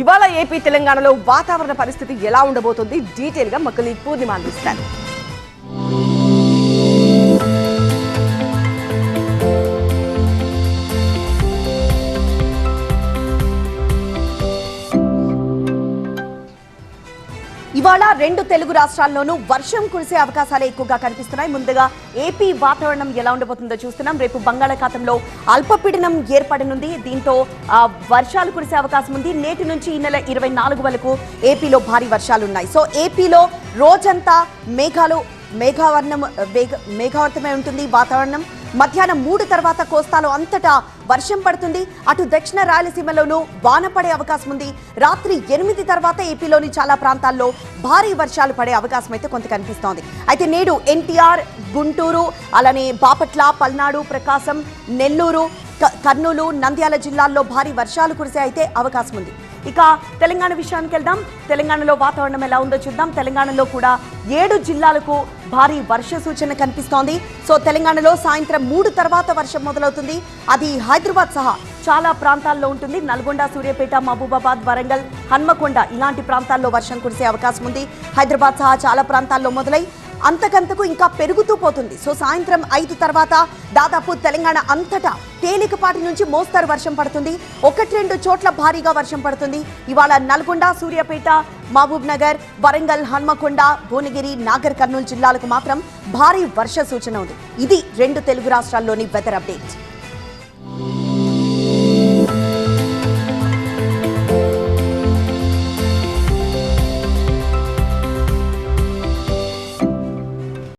ఇవాళ ఏపీ తెలంగాణలో వాతావరణ పరిస్థితి ఎలా ఉండబోతుంది డీటెయిల్ గా మక్కలి పూర్ణిమ అందిస్తారు. ఇవాళ రెండు తెలుగు రాష్ట్రాల్లోనూ వర్షం కురిసే అవకాశాలు ఎక్కువగా కనిపిస్తున్నాయి. ముందుగా ఏపీ వాతావరణం ఎలా ఉండబోతుందో చూస్తున్నాం. రేపు బంగాళాఖాతంలో అల్పపీడనం ఏర్పడనుంది. దీంతో వర్షాలు కురిసే అవకాశం ఉంది. నేటి నుంచి ఈ నెల 24 వరకు ఏపీలో భారీ వర్షాలున్నాయి. సో ఏపీలో రోజంతా మేఘావృతమై ఉంటుంది వాతావరణం. మధ్యాహ్నం 3 తర్వాత కోస్తాలో అంతటా వర్షం పడుతుంది. అటు దక్షిణ రాయలసీమలోనూ వాన పడే అవకాశం ఉంది. రాత్రి 8 తర్వాత ఏపీలోని చాలా ప్రాంతాల్లో భారీ వర్షాలు పడే అవకాశం అయితే కొంత కనిపిస్తోంది. అయితే నేడు ఎన్టీఆర్, గుంటూరు, అలానే బాపట్ల, పల్నాడు, ప్రకాశం, నెల్లూరు, కర్నూలు, నంద్యాల జిల్లాల్లో భారీ వర్షాలు కురిసే అయితే అవకాశం ఉంది. ఇక తెలంగాణ విషయానికి వెళ్దాం. తెలంగాణలో వాతావరణం ఎలా ఉందో చూద్దాం. తెలంగాణలో కూడా 7 జిల్లాలకు భారీ వర్ష సూచన కనిపిస్తోంది. సో తెలంగాణలో సాయంత్రం 3 తర్వాత వర్షం మొదలవుతుంది. అది హైదరాబాద్ సహా చాలా ప్రాంతాల్లో ఉంటుంది. నల్గొండ, సూర్యాపేట, మహబూబాబాద్, వరంగల్, హన్మకొండ ఇలాంటి ప్రాంతాల్లో వర్షం కురిసే అవకాశం ఉంది. హైదరాబాద్ సహా చాలా ప్రాంతాల్లో మొదలై అంతకంతకు ఇంకా పెరుగుతూ పోతుంది. సో సాయంత్రం 5 తర్వాత దాదాపు తెలంగాణ అంతటా తేలికపాటి నుంచి మోస్తరు వర్షం పడుతుంది. 1-2 చోట్ల భారీగా వర్షం పడుతుంది. ఇవాళ నల్గొండ, సూర్యాపేట, మహబూబ్ నగర్, వరంగల్, హన్మకొండ, భువనగిరి, నాగర్ కర్నూలు జిల్లాలకు మాత్రం భారీ వర్ష సూచన ఉంది. ఇది రెండు తెలుగు రాష్ట్రాల్లోని వెదర్ అప్డేట్.